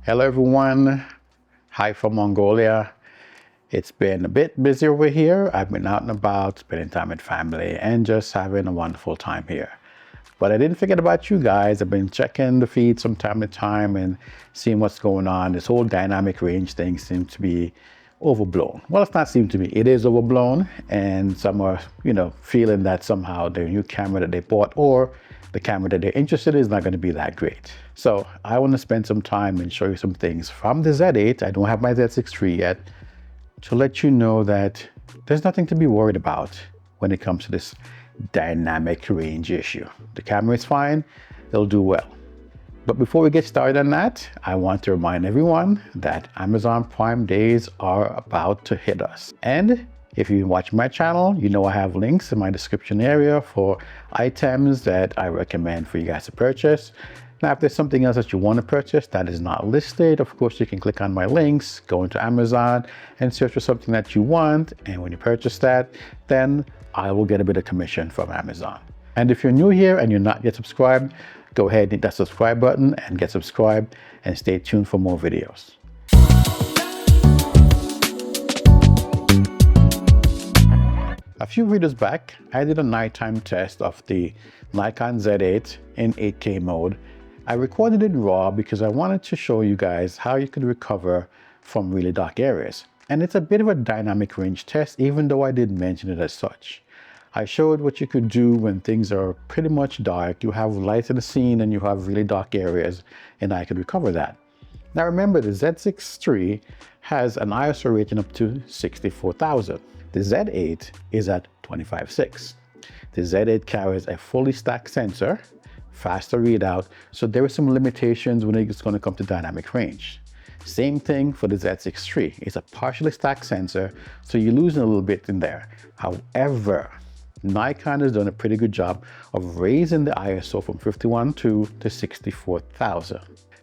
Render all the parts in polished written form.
Hello everyone, hi from Mongolia. It's been a bit busy over here. I've been out and about, spending time with family and just having a wonderful time here. But I didn't forget about you guys. I've been checking the feed from time to time and seeing what's going on. This whole dynamic range thing seems to be overblown. Well, it's not seem to be, it is overblown, and some are, feeling that somehow their new camera that they bought or the camera that they're interested in is not going to be that great. So I want to spend some time and show you some things from the Z8. I don't have my Z6 III yet, to let you know that there's nothing to be worried about when it comes to this dynamic range issue. The camera is fine, it'll do well. But before we get started on that, I want to remind everyone that Amazon Prime days are about to hit us. And if you watch my channel, you know I have links in my description area for items that I recommend for you guys to purchase. Now, if there's something else that you want to purchase that is not listed, of course, you can click on my links, go into Amazon and search for something that you want. And when you purchase that, then I will get a bit of commission from Amazon. And if you're new here and you're not yet subscribed, go ahead and hit that subscribe button and get subscribed and stay tuned for more videos. A few videos back, I did a nighttime test of the Nikon Z8 in 8K mode. I recorded it raw because I wanted to show you guys how you could recover from really dark areas. And it's a bit of a dynamic range test, even though I didn't mention it as such. I showed what you could do when things are pretty much dark. You have light in the scene and you have really dark areas, and I could recover that. Now remember, the Z6 III has an ISO rating up to 64,000. The Z8 is at 25.6. The Z8 carries a fully stacked sensor, faster readout, so there are some limitations when it's going to come to dynamic range. Same thing for the Z6 III. It's a partially stacked sensor, so you're losing a little bit in there. However, Nikon has done a pretty good job of raising the ISO from 51.2 to 64,000.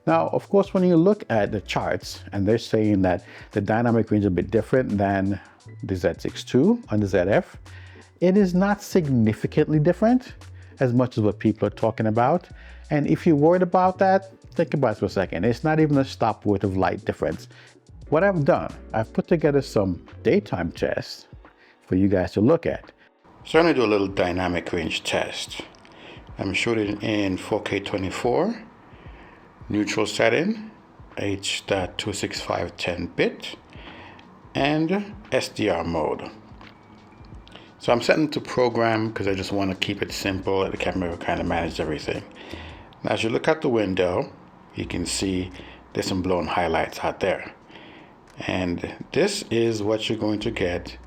Now, of course, when you look at the charts and they're saying that the dynamic range is a bit different than the Z6 II and the ZF, it is not significantly different as much as what people are talking about. And if you're worried about that, think about it for a second. It's not even a stop worth of light difference. What I've done, I've put together some daytime tests for you guys to look at. So I'm going to do a little dynamic range test. I'm shooting in 4K 24, neutral setting, H.265 10-bit, and SDR mode. So I'm setting to program because I just want to keep it simple and the camera will kind of manage everything. Now as you look out the window, you can see there's some blown highlights out there. And this is what you're going to get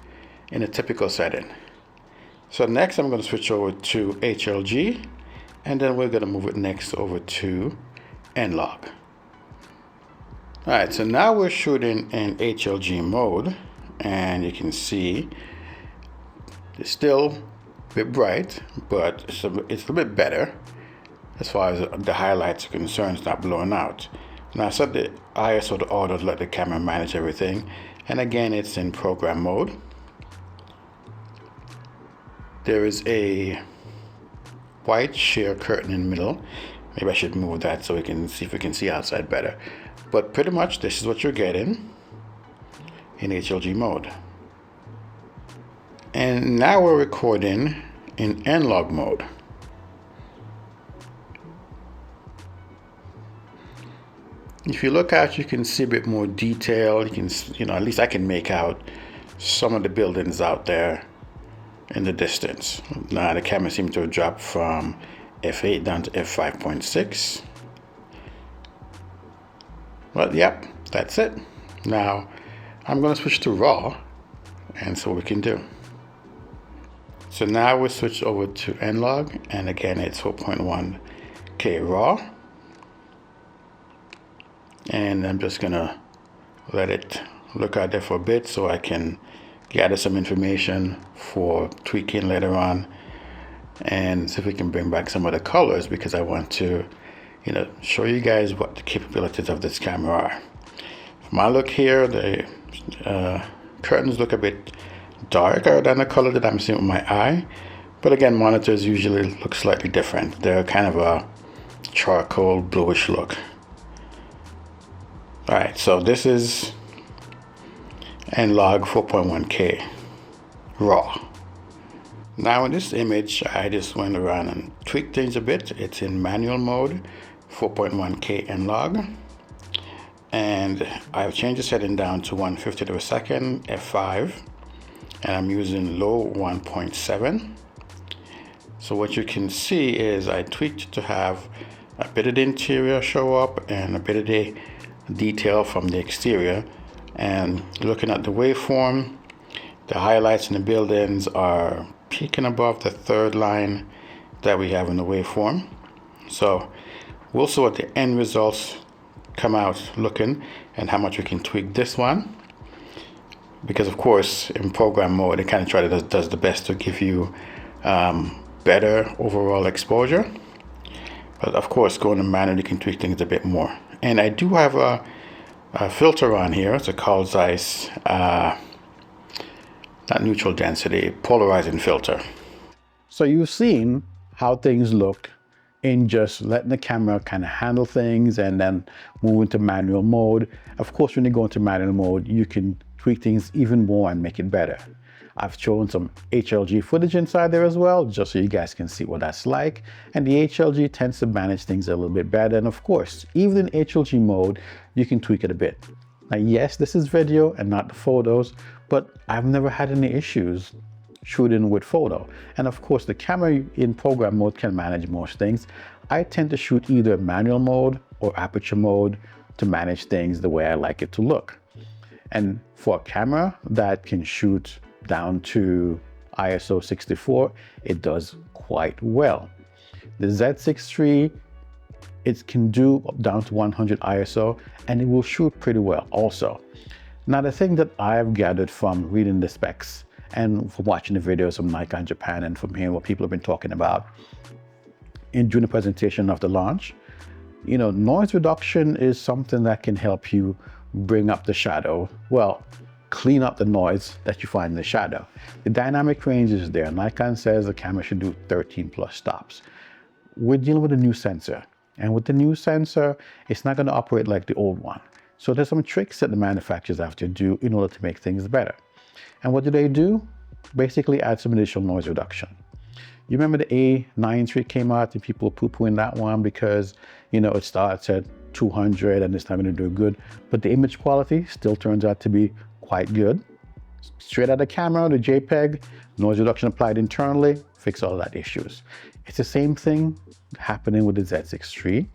in a typical setting. So next I'm going to switch over to HLG, and then we're going to move it next over to N-Log. Alright, so now we're shooting in HLG mode, and you can see it's still a bit bright, but it's a bit better as far as the highlights are concerned. It's not blowing out. Now I set the ISO to auto to let the camera manage everything, and again it's in program mode. There is a white sheer curtain in the middle. Maybe I should move that so we can see if we can see outside better. But pretty much this is what you're getting in HLG mode. And now we're recording in N-Log mode. If you look out, you can see a bit more detail. You can, at least I can make out some of the buildings out there in the distance. Now the camera seems to have dropped from f8 down to f5.6. Well, yep, that's it. Now I'm going to switch to RAW and see what we can do. So now we switch over to N-Log, and again it's 4.1K RAW. And I'm just gonna let it look out there for a bit so I can gather some information for tweaking later on, and see if we can bring back some of the colors, because I want to show you guys what the capabilities of this camera are. From my look here, the curtains look a bit darker than the color that I'm seeing with my eye, but again, monitors usually look slightly different. They're kind of a charcoal bluish look. All right, so this is N-Log 4.1K RAW. Now in this image, I just went around and tweaked things a bit. It's in manual mode, 4.1K N-Log. And I've changed the setting down to 150th of a second, F5. And I'm using low 1.7. So what you can see is I tweaked to have a bit of the interior show up and a bit of the detail from the exterior. And looking at the waveform, the highlights in the buildings are peaking above the third line that we have in the waveform. So we'll see what the end results come out looking and how much we can tweak this one. Because of course in program mode it kind of does the best to give you better overall exposure. But of course going to manual you can tweak things a bit more. And I do have a filter on here. It's a Carl Zeiss not neutral density, polarizing filter. So you've seen how things look in just letting the camera kind of handle things and then move into manual mode. Of course, when you go into manual mode, you can tweak things even more and make it better. I've shown some HLG footage inside there as well, just so you guys can see what that's like. And the HLG tends to manage things a little bit better. And of course, even in HLG mode, you can tweak it a bit. Now, yes, this is video and not the photos, but I've never had any issues shooting with photo. And of course, the camera in program mode can manage most things. I tend to shoot either manual mode or aperture mode to manage things the way I like it to look. And for a camera that can shoot down to ISO 64, it does quite well. The Z6 III, it can do down to 100 ISO and it will shoot pretty well also. Now, the thing that I've gathered from reading the specs and from watching the videos from Nikon Japan and from hearing what people have been talking about during the presentation of the launch, you know, noise reduction is something that can help you bring up the shadow. Well, clean up the noise that you find in the shadow. The dynamic range is there. Nikon says the camera should do 13 plus stops. We're dealing with a new sensor, and with the new sensor, it's not going to operate like the old one. So there's some tricks that the manufacturers have to do in order to make things better. And what do? Basically add some additional noise reduction. You remember the A9 III came out and people were poo-pooing that one because, you know, it starts at 200 and it's not going to do good. But the image quality still turns out to be quite good. Straight out of the camera, the JPEG, noise reduction applied internally, fix all of that issues. It's the same thing happening with the Z6 III.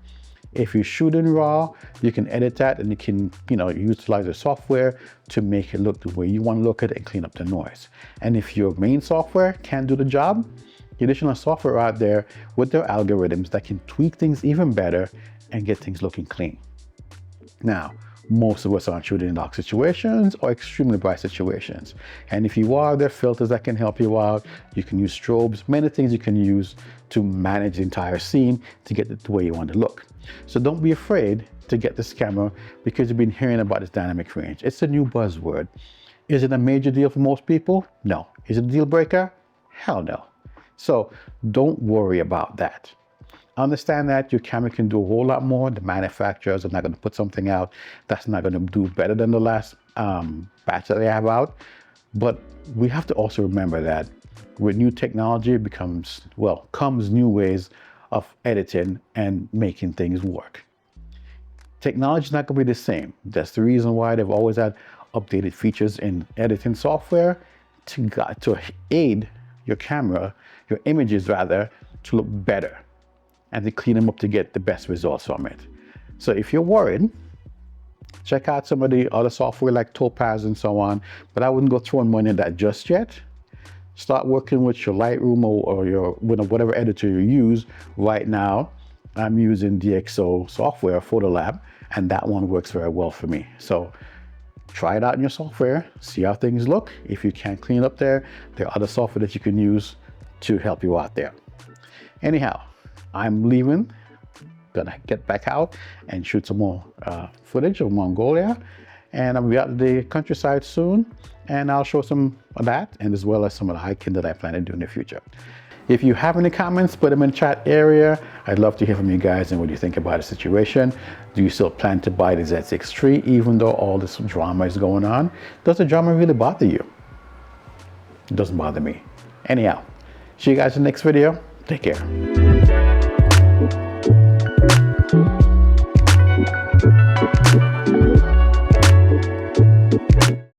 If you shoot in RAW, you can edit that and you can, you know, utilize the software to make it look the way you want to look at it and clean up the noise. And if your main software can't do the job, the additional software out there with their algorithms that can tweak things even better and get things looking clean. Now, most of us aren't shooting in dark situations or extremely bright situations. And if you are, there are filters that can help you out. You can use strobes, many things you can use to manage the entire scene to get it the way you want to look. So don't be afraid to get this camera because you've been hearing about this dynamic range. It's a new buzzword. Is it a major deal for most people? No. Is it a deal breaker? Hell no. So don't worry about that. Understand that your camera can do a whole lot more. The manufacturers are not going to put something out that's not going to do better than the last batch that they have out. But we have to also remember that with new technology comes new ways of editing and making things work. Technology is not going to be the same. That's the reason why they've always had updated features in editing software to aid your camera, your images rather, to look better and to clean them up to get the best results from it. So if you're worried, check out some of the other software like Topaz and so on, but I wouldn't go throwing money in that just yet. Start working with your Lightroom or your whatever editor you use. Right now, I'm using DxO software, Photolab, and that one works very well for me. So try it out in your software, see how things look. If you can't clean up there are other software that you can use to help you out there. Anyhow, I'm leaving, gonna get back out and shoot some more footage of Mongolia. And I'll be out to the countryside soon, and I'll show some of that, and as well as some of the hiking that I plan to do in the future. If you have any comments, put them in the chat area. I'd love to hear from you guys and what you think about the situation. Do you still plan to buy the Z6 III even though all this drama is going on? Does the drama really bother you? It doesn't bother me. Anyhow, see you guys in the next video. Take care.